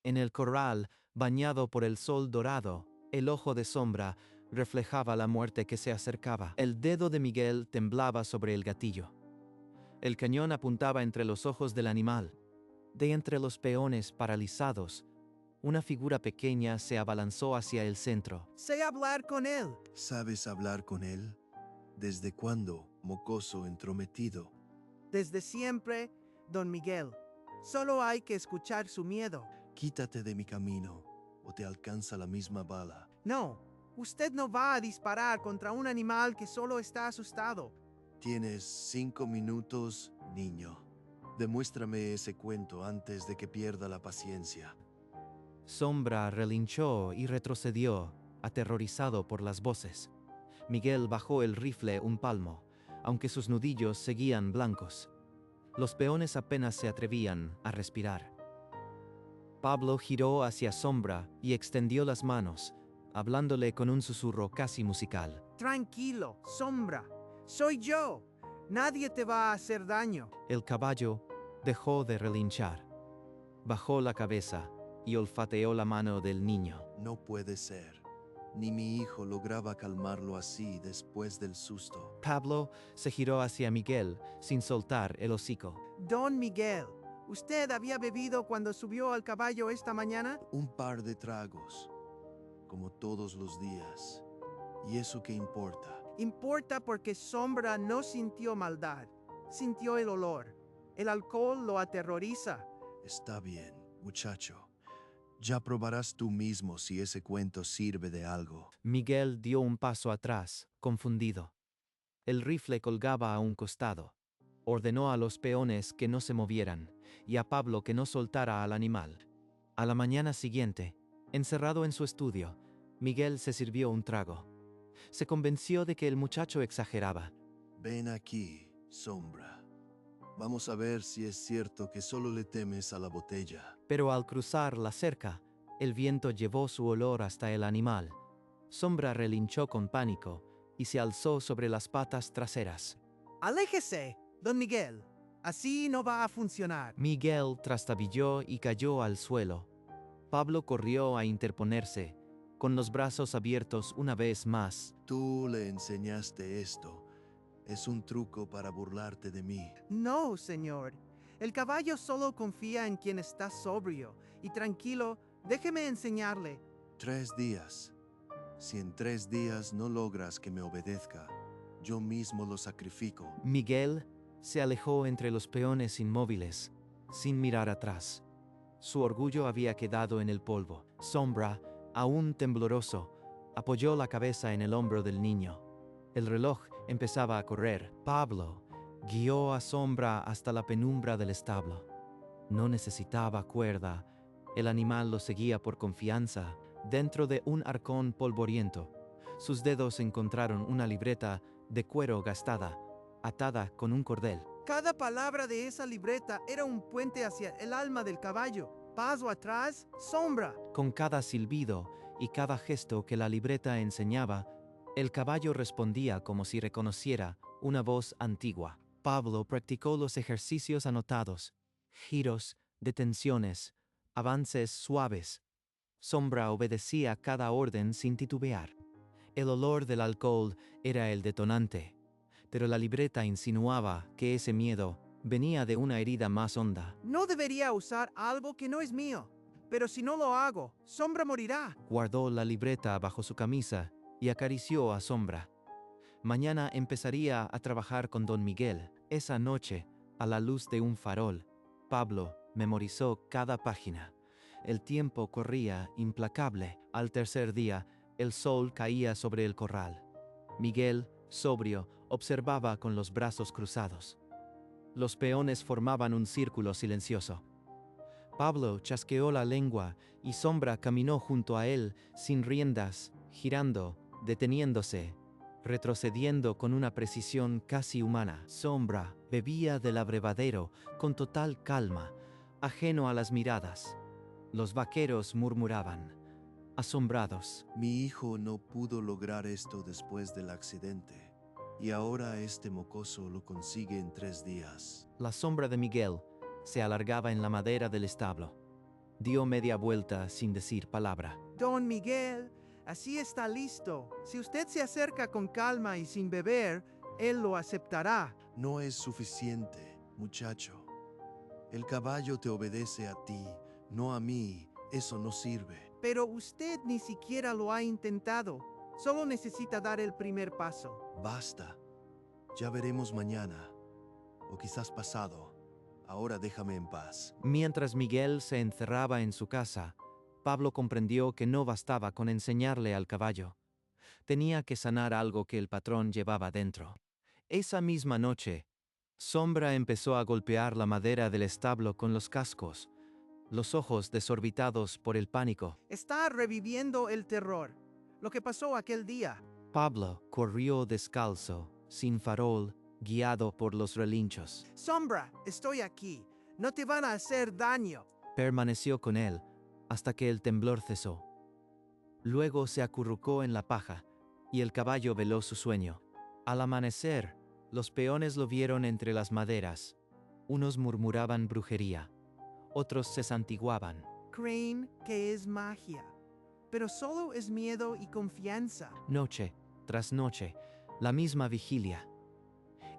En el corral, bañado por el sol dorado, el ojo de Sombra reflejaba la muerte que se acercaba. El dedo de Miguel temblaba sobre el gatillo. El cañón apuntaba entre los ojos del animal. De entre los peones paralizados, una figura pequeña se abalanzó hacia el centro. Sé hablar con él. ¿Sabes hablar con él? ¿Desde cuándo, mocoso entrometido? Desde siempre, don Miguel. Solo hay que escuchar su miedo. Quítate de mi camino, o te alcanza la misma bala. No, usted no va a disparar contra un animal que solo está asustado. Tienes 5 minutos, niño. Demuéstrame ese cuento antes de que pierda la paciencia. Sombra relinchó y retrocedió, aterrorizado por las voces. Miguel bajó el rifle un palmo, aunque sus nudillos seguían blancos. Los peones apenas se atrevían a respirar. Pablo giró hacia Sombra y extendió las manos, hablándole con un susurro casi musical. Tranquilo, Sombra. Soy yo. Nadie te va a hacer daño. El caballo dejó de relinchar. Bajó la cabeza y olfateó la mano del niño. No puede ser. Ni mi hijo lograba calmarlo así después del susto. Pablo se giró hacia Miguel sin soltar el hocico. Don Miguel, ¿usted había bebido cuando subió al caballo esta mañana? Un par de tragos, como todos los días. ¿Y eso qué importa? Importa porque Sombra no sintió maldad. Sintió el olor. El alcohol lo aterroriza. Está bien, muchacho. Ya probarás tú mismo si ese cuento sirve de algo. Miguel dio un paso atrás, confundido. El rifle colgaba a un costado. Ordenó a los peones que no se movieran y a Pablo que no soltara al animal. A la mañana siguiente, encerrado en su estudio, Miguel se sirvió un trago. Se convenció de que el muchacho exageraba. Ven aquí, Sombra. Vamos a ver si es cierto que solo le temes a la botella. Pero al cruzar la cerca, el viento llevó su olor hasta el animal. Sombra relinchó con pánico y se alzó sobre las patas traseras. Aléjese, don Miguel. Así no va a funcionar. Miguel trastabilló y cayó al suelo. Pablo corrió a interponerse, con los brazos abiertos una vez más. Tú le enseñaste esto. Es un truco para burlarte de mí. No, señor. El caballo solo confía en quien está sobrio. Y tranquilo, déjeme enseñarle. 3 días. Si en 3 días no logras que me obedezca, yo mismo lo sacrifico. Miguel se alejó entre los peones inmóviles, sin mirar atrás. Su orgullo había quedado en el polvo. Sombra, aún tembloroso, apoyó la cabeza en el hombro del niño. El reloj empezaba a correr. Pablo guió a Sombra hasta la penumbra del establo. No necesitaba cuerda. El animal lo seguía por confianza, dentro de un arcón polvoriento. Sus dedos encontraron una libreta de cuero gastada, atada con un cordel. Cada palabra de esa libreta era un puente hacia el alma del caballo. Paso atrás, Sombra. Con cada silbido y cada gesto que la libreta enseñaba, el caballo respondía como si reconociera una voz antigua. Pablo practicó los ejercicios anotados, giros, detenciones, avances suaves. Sombra obedecía cada orden sin titubear. El olor del alcohol era el detonante, pero la libreta insinuaba que ese miedo venía de una herida más honda. No debería usar algo que no es mío. Pero si no lo hago, Sombra morirá. Guardó la libreta bajo su camisa y acarició a Sombra. Mañana empezaría a trabajar con don Miguel. Esa noche, a la luz de un farol, Pablo memorizó cada página. El tiempo corría implacable. Al tercer día, el sol caía sobre el corral. Miguel, sobrio, observaba con los brazos cruzados. Los peones formaban un círculo silencioso. Pablo chasqueó la lengua y Sombra caminó junto a él sin riendas, girando, deteniéndose, retrocediendo con una precisión casi humana. Sombra bebía del abrevadero con total calma, ajeno a las miradas. Los vaqueros murmuraban, asombrados. Mi hijo no pudo lograr esto después del accidente. Y ahora este mocoso lo consigue en 3 días. La sombra de Miguel se alargaba en la madera del establo. dio media vuelta sin decir palabra. Don Miguel, así está listo. Si usted se acerca con calma y sin beber, él lo aceptará. No es suficiente, muchacho. El caballo te obedece a ti, no a mí. Eso no sirve. Pero usted ni siquiera lo ha intentado. Solo necesita dar el primer paso. Basta. Ya veremos mañana. O quizás pasado. Ahora déjame en paz. Mientras Miguel se encerraba en su casa, Pablo comprendió que no bastaba con enseñarle al caballo. Tenía que sanar algo que el patrón llevaba dentro. Esa misma noche, Sombra empezó a golpear la madera del establo con los cascos, los ojos desorbitados por el pánico. Está reviviendo el terror. Lo que pasó aquel día. Pablo corrió descalzo, sin farol, guiado por los relinchos. Sombra, estoy aquí. No te van a hacer daño. Permaneció con él hasta que el temblor cesó. Luego se acurrucó en la paja y el caballo veló su sueño. Al amanecer, los peones lo vieron entre las maderas. Unos murmuraban brujería, otros se santiguaban. Creen que es magia. Pero solo es miedo y confianza. Noche tras noche, la misma vigilia.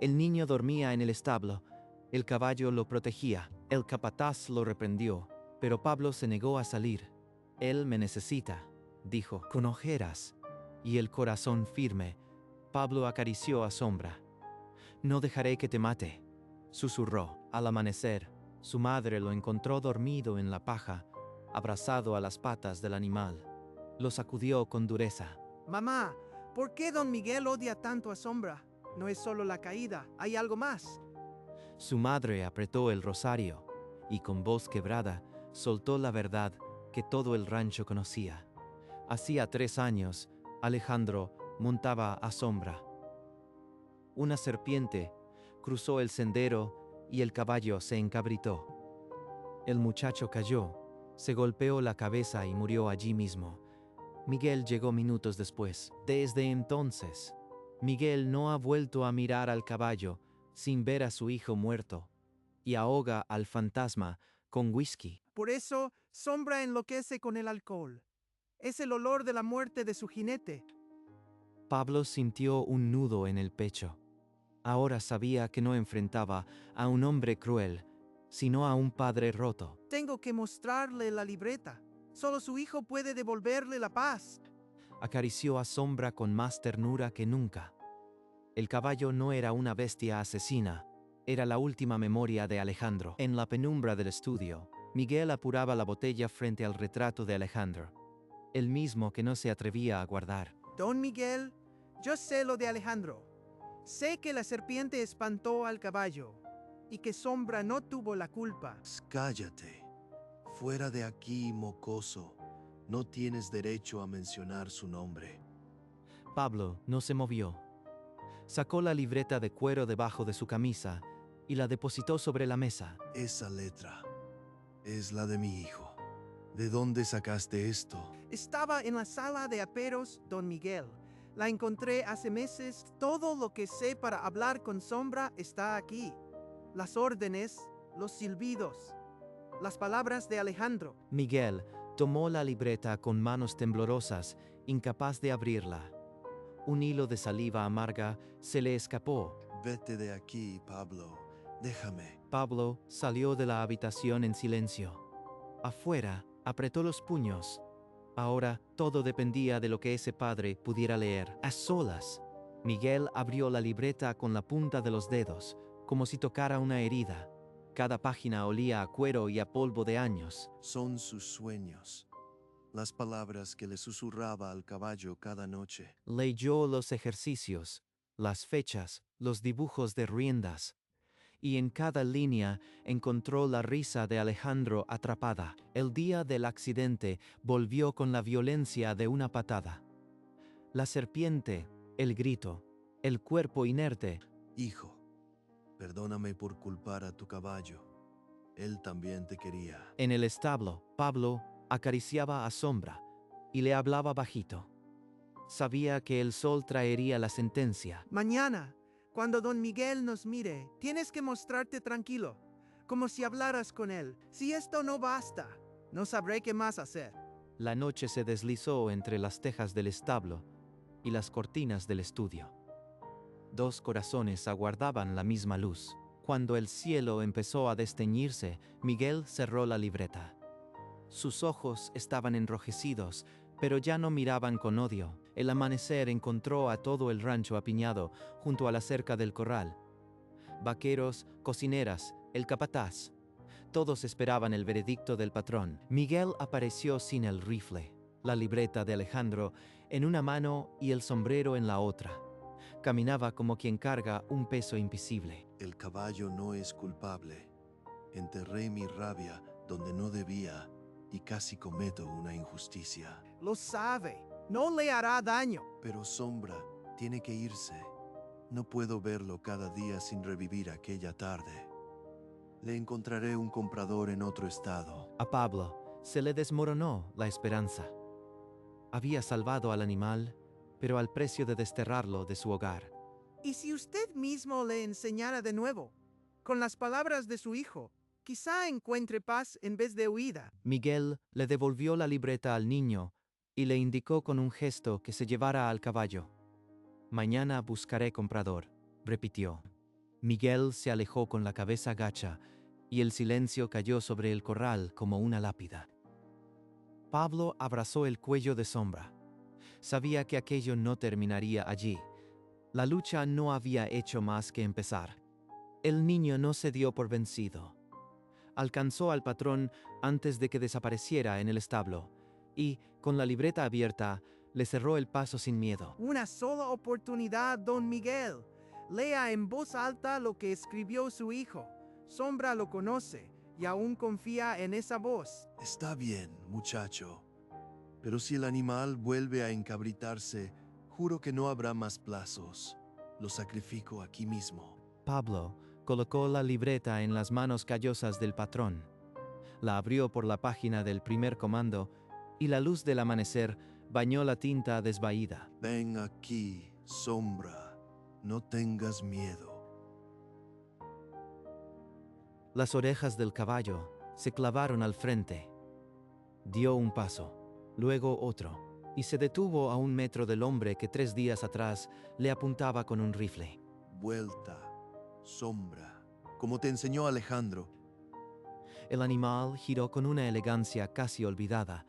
El niño dormía en el establo, el caballo lo protegía, el capataz lo reprendió, pero Pablo se negó a salir. Él me necesita, dijo, con ojeras y el corazón firme. Pablo acarició a Sombra. No dejaré que te mate, susurró. Al amanecer, su madre lo encontró dormido en la paja, abrazado a las patas del animal. Lo sacudió con dureza. Mamá, ¿por qué don Miguel odia tanto a Sombra? No es solo la caída, hay algo más. Su madre apretó el rosario y con voz quebrada soltó la verdad que todo el rancho conocía. Hacía 3 años, Alejandro montaba a Sombra. Una serpiente cruzó el sendero y el caballo se encabritó. El muchacho cayó, se golpeó la cabeza y murió allí mismo. Miguel llegó minutos después. Desde entonces, Miguel no ha vuelto a mirar al caballo sin ver a su hijo muerto y ahoga al fantasma con whisky. Por eso, Sombra enloquece con el alcohol. Es el olor de la muerte de su jinete. Pablo sintió un nudo en el pecho. Ahora sabía que no enfrentaba a un hombre cruel, sino a un padre roto. Tengo que mostrarle la libreta. Solo su hijo puede devolverle la paz. Acarició a Sombra con más ternura que nunca. El caballo no era una bestia asesina, era la última memoria de Alejandro. En la penumbra del estudio, Miguel apuraba la botella frente al retrato de Alejandro, el mismo que no se atrevía a guardar. Don Miguel, yo sé lo de Alejandro. Sé que la serpiente espantó al caballo y que Sombra no tuvo la culpa. Cállate. Fuera de aquí, mocoso. No tienes derecho a mencionar su nombre. Pablo no se movió. Sacó la libreta de cuero debajo de su camisa y la depositó sobre la mesa. Esa letra es la de mi hijo. ¿De dónde sacaste esto? Estaba en la sala de aperos, don Miguel. La encontré hace meses. Todo lo que sé para hablar con Sombra está aquí. Las órdenes, los silbidos, las palabras de Alejandro. Miguel tomó la libreta con manos temblorosas, incapaz de abrirla. Un hilo de saliva amarga se le escapó. Vete de aquí, Pablo. Déjame. Pablo salió de la habitación en silencio. Afuera, apretó los puños. Ahora todo dependía de lo que ese padre pudiera leer. A solas, Miguel abrió la libreta con la punta de los dedos, como si tocara una herida. Cada página olía a cuero y a polvo de años. Son sus sueños. Las palabras que le susurraba al caballo cada noche. Leyó los ejercicios, las fechas, los dibujos de riendas, y en cada línea encontró la risa de Alejandro atrapada. El día del accidente volvió con la violencia de una patada. La serpiente, el grito, el cuerpo inerte. Hijo, perdóname por culpar a tu caballo. Él también te quería. En el establo, Pablo acariciaba a Sombra y le hablaba bajito. Sabía que el sol traería la sentencia. Mañana, cuando don Miguel nos mire, tienes que mostrarte tranquilo, como si hablaras con él. Si esto no basta, No sabré qué más hacer. La noche se deslizó entre las tejas del establo y las cortinas del estudio. Dos corazones aguardaban la misma luz. Cuando el cielo empezó a desteñirse, Miguel cerró la libreta. Sus ojos estaban enrojecidos, pero ya no miraban con odio. El amanecer encontró a todo el rancho apiñado junto a la cerca del corral. Vaqueros, cocineras, el capataz. Todos esperaban el veredicto del patrón. Miguel apareció sin el rifle, la libreta de Alejandro en una mano y el sombrero en la otra. Caminaba como quien carga un peso invisible. El caballo no es culpable. Enterré mi rabia donde no debía y casi cometo una injusticia. Lo sabe. No le hará daño. Pero Sombra tiene que irse. No puedo verlo cada día sin revivir aquella tarde. Le encontraré un comprador en otro estado. A Pablo se le desmoronó la esperanza. Había salvado al animal, pero al precio de desterrarlo de su hogar. ¿Y si usted mismo le enseñara de nuevo? Con las palabras de su hijo, quizá encuentre paz en vez de huida. Miguel le devolvió la libreta al niño y le indicó con un gesto que se llevara al caballo. Mañana buscaré comprador, repitió. Miguel se alejó con la cabeza gacha y el silencio cayó sobre el corral como una lápida. Pablo abrazó el cuello de Sombra. Sabía que aquello no terminaría allí. La lucha no había hecho más que empezar. El niño no se dio por vencido. Alcanzó al patrón antes de que desapareciera en el establo y, con la libreta abierta, le cerró el paso sin miedo. Una sola oportunidad, don Miguel. Lea en voz alta lo que escribió su hijo. Sombra lo conoce y aún confía en esa voz. Está bien, muchacho. Pero si el animal vuelve a encabritarse, juro que no habrá más plazos. Lo sacrifico aquí mismo. Pablo colocó la libreta en las manos callosas del patrón. La abrió por la página del primer comando y la luz del amanecer bañó la tinta desvaída. Ven aquí, Sombra. No tengas miedo. Las orejas del caballo se clavaron al frente. Dio un paso, luego otro, y se detuvo a 1 metro del hombre que 3 días atrás le apuntaba con un rifle. Vuelta, Sombra, como te enseñó Alejandro. El animal giró con una elegancia casi olvidada,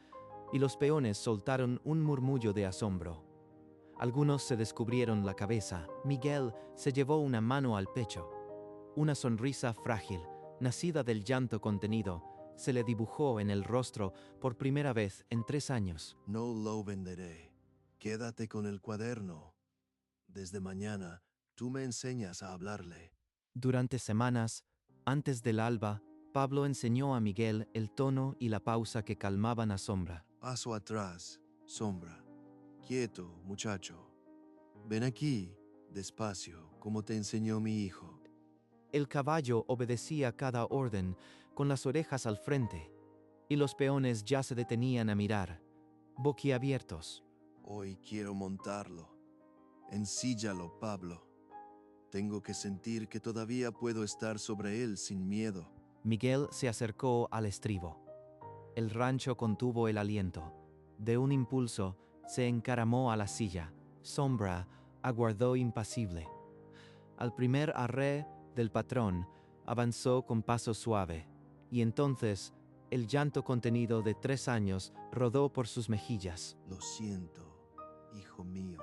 y los peones soltaron un murmullo de asombro. Algunos se descubrieron la cabeza. Miguel se llevó una mano al pecho. Una sonrisa frágil, nacida del llanto contenido, se le dibujó en el rostro por primera vez en 3 años. No lo venderé. Quédate con el cuaderno. Desde mañana, tú me enseñas a hablarle. Durante semanas, antes del alba, Pablo enseñó a Miguel el tono y la pausa que calmaban a Sombra. Paso atrás, Sombra. Quieto, muchacho. Ven aquí, despacio, como te enseñó mi hijo. El caballo obedecía cada orden, con las orejas al frente, y los peones ya se detenían a mirar, boquiabiertos. Hoy quiero montarlo. Ensíllalo, Pablo. Tengo que sentir que todavía puedo estar sobre él sin miedo. Miguel se acercó al estribo. El rancho contuvo el aliento. De un impulso, se encaramó a la silla. Sombra aguardó impasible. Al primer arre del patrón, avanzó con paso suave, y entonces el llanto contenido de 3 años rodó por sus mejillas. Lo siento, hijo mío.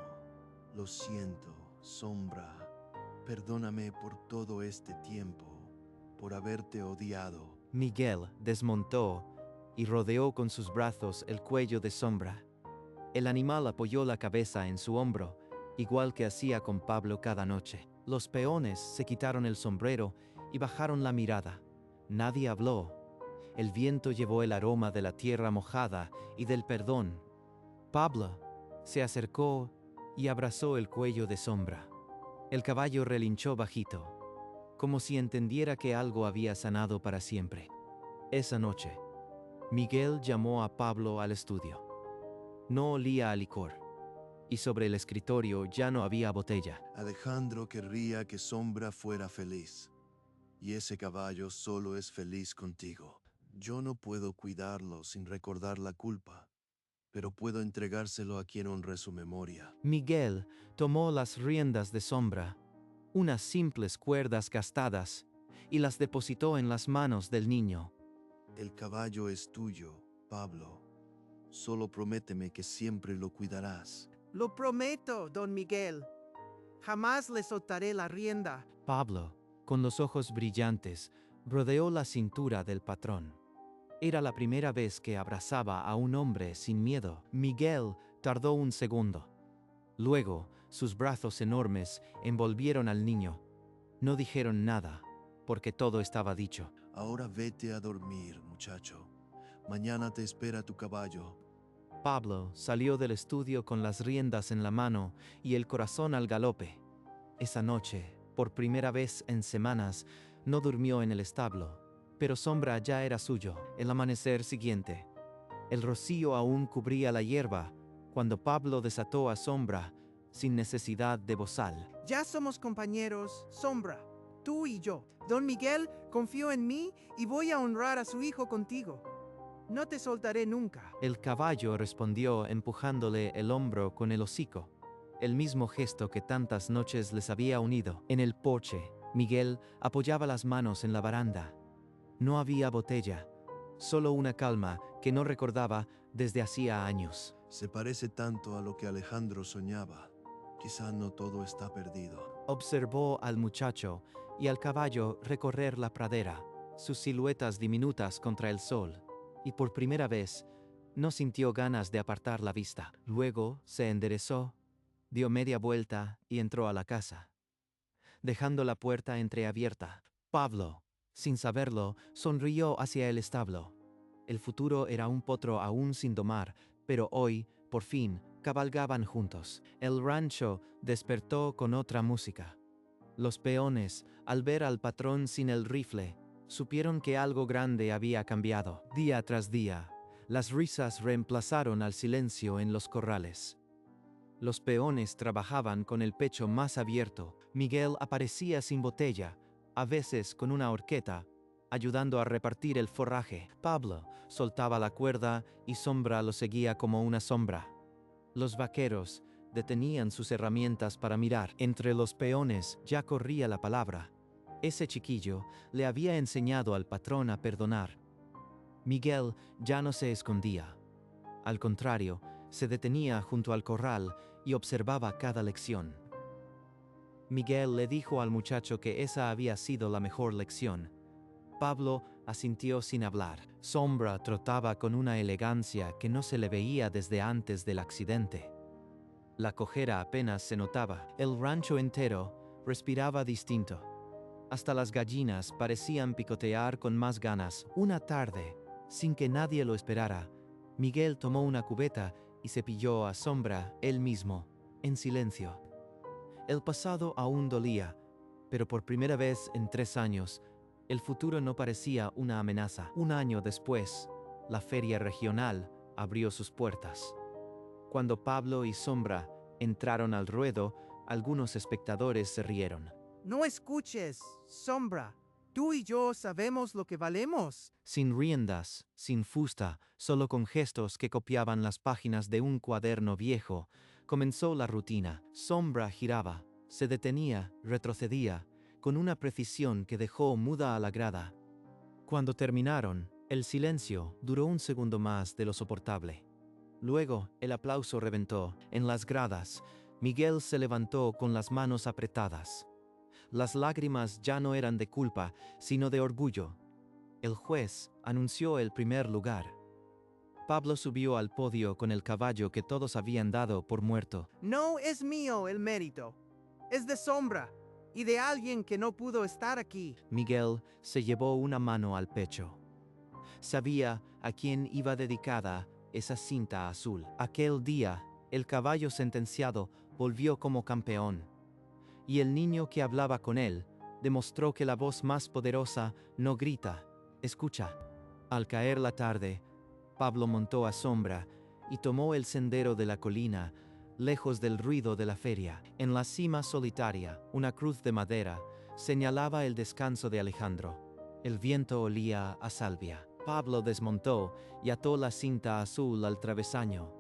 Lo siento, Sombra. Perdóname por todo este tiempo, por haberte odiado. Miguel desmontó y rodeó con sus brazos el cuello de Sombra. El animal apoyó la cabeza en su hombro, igual que hacía con Pablo cada noche. Los peones se quitaron el sombrero y bajaron la mirada. Nadie habló. El viento llevó el aroma de la tierra mojada y del perdón. Pablo se acercó y abrazó el cuello de Sombra. El caballo relinchó bajito, como si entendiera que algo había sanado para siempre. Esa noche, Miguel llamó a Pablo al estudio. No olía a licor, y sobre el escritorio ya no había botella. Alejandro querría que Sombra fuera feliz, y ese caballo solo es feliz contigo. Yo no puedo cuidarlo sin recordar la culpa, pero puedo entregárselo a quien honre su memoria. Miguel tomó las riendas de Sombra, unas simples cuerdas gastadas, y las depositó en las manos del niño. El caballo es tuyo, Pablo. Solo prométeme que siempre lo cuidarás. Lo prometo, don Miguel. Jamás le soltaré la rienda. Pablo, con los ojos brillantes, rodeó la cintura del patrón. Era la primera vez que abrazaba a un hombre sin miedo. Miguel tardó un segundo. Luego, sus brazos enormes envolvieron al niño. No dijeron nada, porque todo estaba dicho. Ahora vete a dormir, muchacho. Mañana te espera tu caballo. Pablo salió del estudio con las riendas en la mano y el corazón al galope. Esa noche, por primera vez en semanas, no durmió en el establo, pero Sombra ya era suyo. El amanecer siguiente, el rocío aún cubría la hierba cuando Pablo desató a Sombra sin necesidad de bozal. Ya somos compañeros, Sombra, tú y yo. Don Miguel confió en mí y voy a honrar a su hijo contigo. No te soltaré nunca. El caballo respondió empujándole el hombro con el hocico, el mismo gesto que tantas noches les había unido. En el porche, Miguel apoyaba las manos en la baranda. No había botella, solo una calma que no recordaba desde hacía años. Se parece tanto a lo que Alejandro soñaba. Quizá no todo está perdido. Observó al muchacho y al caballo recorrer la pradera, sus siluetas diminutas contra el sol, y por primera vez no sintió ganas de apartar la vista. Luego se enderezó, dio media vuelta y entró a la casa, dejando la puerta entreabierta. Pablo, sin saberlo, sonrió hacia el establo. El futuro era un potro aún sin domar, pero hoy, por fin, cabalgaban juntos. El rancho despertó con otra música. Los peones, al ver al patrón sin el rifle, supieron que algo grande había cambiado. Día tras día, las risas reemplazaron al silencio en los corrales. Los peones trabajaban con el pecho más abierto. Miguel aparecía sin botella, a veces con una horqueta, ayudando a repartir el forraje. Pablo soltaba la cuerda y Sombra lo seguía como una sombra. Los vaqueros detenían sus herramientas para mirar. Entre los peones ya corría la palabra. Ese chiquillo le había enseñado al patrón a perdonar. Miguel ya no se escondía. Al contrario, se detenía junto al corral y observaba cada lección. Miguel le dijo al muchacho que esa había sido la mejor lección. Pablo asintió sin hablar. Sombra trotaba con una elegancia que no se le veía desde antes del accidente. La cojera apenas se notaba. El rancho entero respiraba distinto. Hasta las gallinas parecían picotear con más ganas. Una tarde, sin que nadie lo esperara, Miguel tomó una cubeta y cepilló a Sombra él mismo, en silencio. El pasado aún dolía, pero por primera vez en 3 años, el futuro no parecía una amenaza. Un año después, la feria regional abrió sus puertas. Cuando Pablo y Sombra entraron al ruedo, algunos espectadores se rieron. No escuches, Sombra. Tú y yo sabemos lo que valemos. Sin riendas, sin fusta, solo con gestos que copiaban las páginas de un cuaderno viejo, comenzó la rutina. Sombra giraba, se detenía, retrocedía, con una precisión que dejó muda a la grada. Cuando terminaron, el silencio duró un segundo más de lo soportable. Luego, el aplauso reventó. En las gradas, Miguel se levantó con las manos apretadas. Las lágrimas ya no eran de culpa, sino de orgullo. El juez anunció el primer lugar. Pablo subió al podio con el caballo que todos habían dado por muerto. No es mío el mérito. Es de Sombra y de alguien que no pudo estar aquí. Miguel se llevó una mano al pecho. Sabía a quién iba dedicada esa cinta azul. Aquel día, el caballo sentenciado volvió como campeón. Y el niño que hablaba con él demostró que la voz más poderosa no grita, escucha. Al caer la tarde, Pablo montó a Sombra y tomó el sendero de la colina, lejos del ruido de la feria. En la cima solitaria, una cruz de madera señalaba el descanso de Alejandro. El viento olía a salvia. Pablo desmontó y ató la cinta azul al travesaño,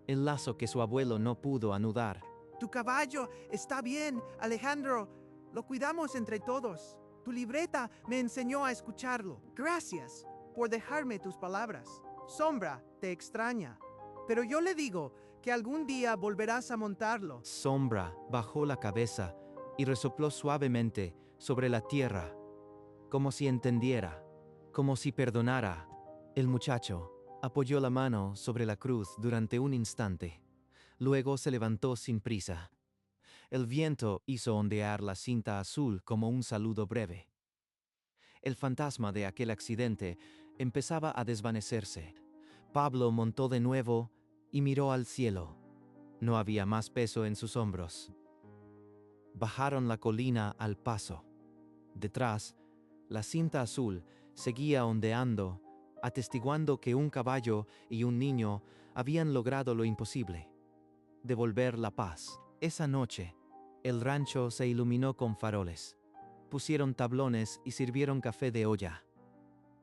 el lazo que su abuelo no pudo anudar. Tu caballo está bien, Alejandro. Lo cuidamos entre todos. Tu libreta me enseñó a escucharlo. Gracias por dejarme tus palabras. Sombra te extraña, pero yo le digo que algún día volverás a montarlo. Sombra bajó la cabeza y resopló suavemente sobre la tierra, como si entendiera, como si perdonara. El muchacho apoyó la mano sobre la cruz durante un instante. Luego se levantó sin prisa. El viento hizo ondear la cinta azul como un saludo breve. El fantasma de aquel accidente empezaba a desvanecerse. Pablo montó de nuevo y miró al cielo. No había más peso en sus hombros. Bajaron la colina al paso. Detrás, la cinta azul seguía ondeando, atestiguando que un caballo y un niño habían logrado lo imposible: devolver la paz. Esa noche, el rancho se iluminó con faroles. Pusieron tablones y sirvieron café de olla.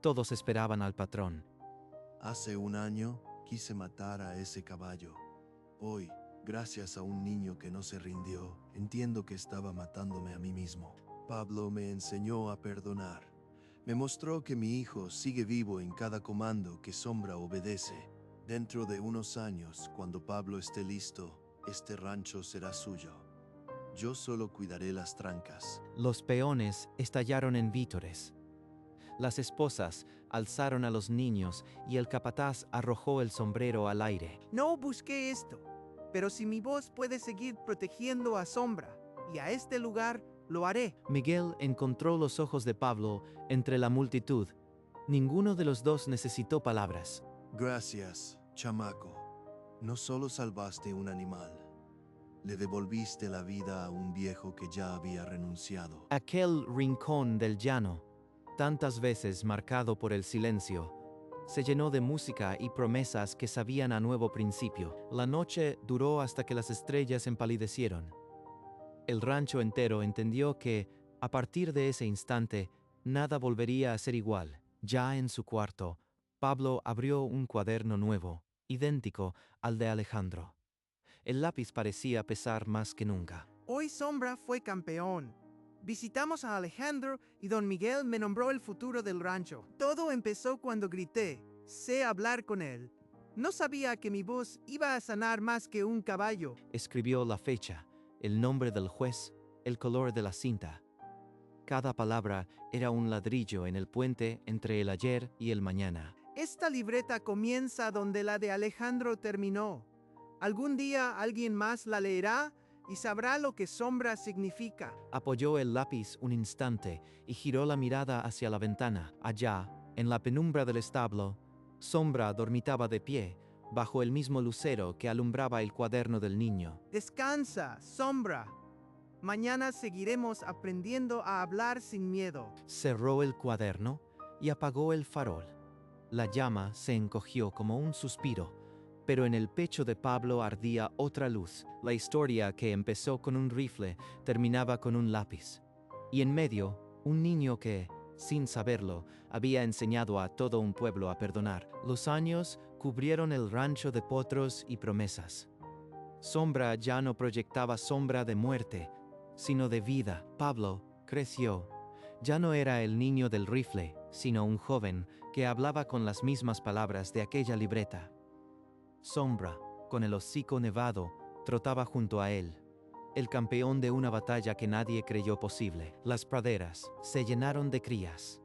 Todos esperaban al patrón. Hace un año quise matar a ese caballo. Hoy, gracias a un niño que no se rindió, entiendo que estaba matándome a mí mismo. Pablo me enseñó a perdonar. Me mostró que mi hijo sigue vivo en cada comando que Sombra obedece. Dentro de unos años, cuando Pablo esté listo, este rancho será suyo. Yo solo cuidaré las trancas. Los peones estallaron en vítores. Las esposas alzaron a los niños y el capataz arrojó el sombrero al aire. No busqué esto, pero si mi voz puede seguir protegiendo a Sombra y a este lugar, lo haré. Miguel encontró los ojos de Pablo entre la multitud. Ninguno de los dos necesitó palabras. Gracias, chamaco. No solo salvaste un animal, le devolviste la vida a un viejo que ya había renunciado. Aquel rincón del llano, tantas veces marcado por el silencio, se llenó de música y promesas que sabían a nuevo principio. La noche duró hasta que las estrellas empalidecieron. El rancho entero entendió que, a partir de ese instante, nada volvería a ser igual. Ya en su cuarto, Pablo abrió un cuaderno nuevo, idéntico al de Alejandro. El lápiz parecía pesar más que nunca. Hoy Sombra fue campeón. Visitamos a Alejandro y don Miguel me nombró el futuro del rancho. Todo empezó cuando grité, sé hablar con él. No sabía que mi voz iba a sanar más que un caballo. Escribió la fecha, el nombre del juez, el color de la cinta. Cada palabra era un ladrillo en el puente entre el ayer y el mañana. Esta libreta comienza donde la de Alejandro terminó. Algún día alguien más la leerá y sabrá lo que Sombra significa. Apoyó el lápiz un instante y giró la mirada hacia la ventana. Allá, en la penumbra del establo, Sombra dormitaba de pie, bajo el mismo lucero que alumbraba el cuaderno del niño. Descansa, Sombra. Mañana seguiremos aprendiendo a hablar sin miedo. Cerró el cuaderno y apagó el farol. La llama se encogió como un suspiro, pero en el pecho de Pablo ardía otra luz. La historia que empezó con un rifle terminaba con un lápiz. Y en medio, un niño que, sin saberlo, había enseñado a todo un pueblo a perdonar. Los años cubrieron el rancho de potros y promesas. Sombra ya no proyectaba sombra de muerte, sino de vida. Pablo creció. Ya no era el niño del rifle, sino un joven que hablaba con las mismas palabras de aquella libreta. Sombra, con el hocico nevado, trotaba junto a él, el campeón de una batalla que nadie creyó posible. Las praderas se llenaron de crías.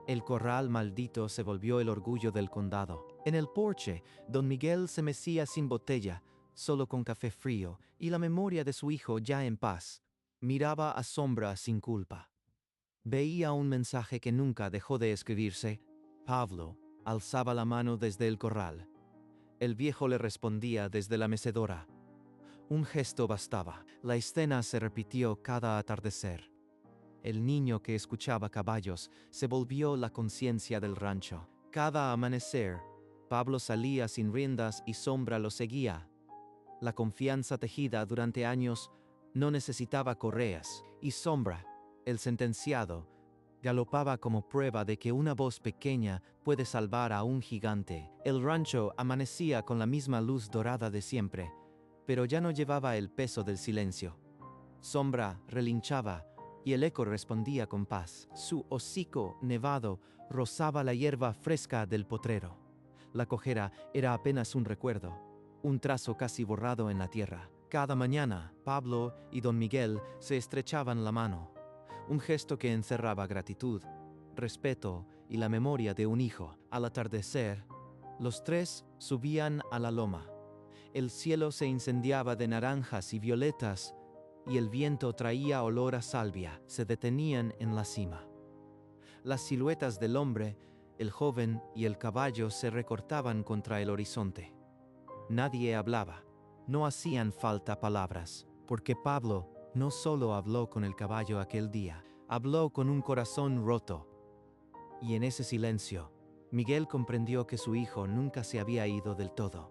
El corral maldito se volvió el orgullo del condado. En el porche, don Miguel se mecía sin botella, solo con café frío, y la memoria de su hijo ya en paz. Miraba a Sombra sin culpa. Veía un mensaje que nunca dejó de escribirse. Pablo alzaba la mano desde el corral. El viejo le respondía desde la mecedora. Un gesto bastaba. La escena se repitió cada atardecer. El niño que escuchaba caballos se volvió la conciencia del rancho. Cada amanecer, Pablo salía sin riendas y Sombra lo seguía. La confianza tejida durante años no necesitaba correas, y Sombra, el sentenciado, galopaba como prueba de que una voz pequeña puede salvar a un gigante. El rancho amanecía con la misma luz dorada de siempre, pero ya no llevaba el peso del silencio. Sombra relinchaba y el eco respondía con paz. Su hocico nevado rozaba la hierba fresca del potrero. La cojera era apenas un recuerdo, un trazo casi borrado en la tierra. Cada mañana, Pablo y don Miguel se estrechaban la mano, un gesto que encerraba gratitud, respeto y la memoria de un hijo. Al atardecer, los tres subían a la loma. El cielo se incendiaba de naranjas y violetas y el viento traía olor a salvia. Se detenían en la cima. Las siluetas del hombre, el joven y el caballo se recortaban contra el horizonte. Nadie hablaba. No hacían falta palabras, porque Pablo no solo habló con el caballo aquel día, habló con un corazón roto. Y en ese silencio, Miguel comprendió que su hijo nunca se había ido del todo.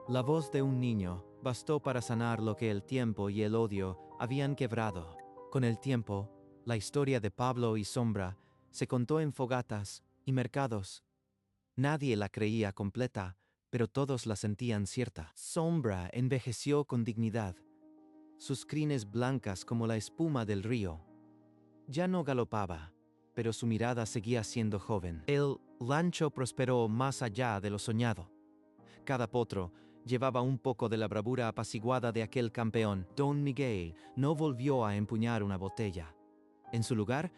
La voz de un niño bastó para sanar lo que el tiempo y el odio habían quebrado. Con el tiempo, la historia de Pablo y Sombra se contó en fogatas y mercados. Nadie la creía completa, pero todos la sentían cierta. Sombra envejeció con dignidad, sus crines blancas como la espuma del río. Ya no galopaba, pero su mirada seguía siendo joven. El rancho prosperó más allá de lo soñado. Cada potro llevaba un poco de la bravura apaciguada de aquel campeón. Don Miguel no volvió a empuñar una botella. En su lugar,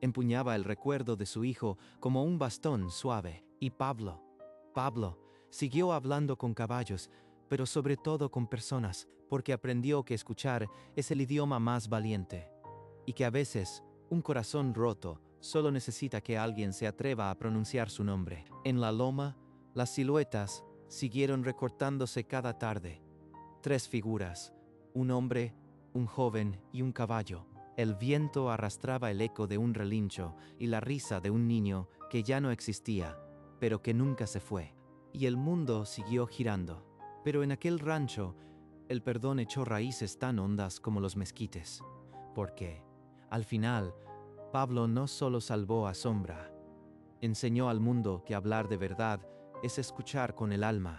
empuñaba el recuerdo de su hijo como un bastón suave. Y Pablo siguió hablando con caballos, pero sobre todo con personas, porque aprendió que escuchar es el idioma más valiente, y que a veces un corazón roto solo necesita que alguien se atreva a pronunciar su nombre. En la loma, las siluetas siguieron recortándose cada tarde. 3 figuras, un hombre, un joven y un caballo. El viento arrastraba el eco de un relincho y la risa de un niño que ya no existía, pero que nunca se fue. Y el mundo siguió girando. Pero en aquel rancho, el perdón echó raíces tan hondas como los mezquites. Porque, al final, Pablo no solo salvó a Sombra, enseñó al mundo que hablar de verdad es escuchar con el alma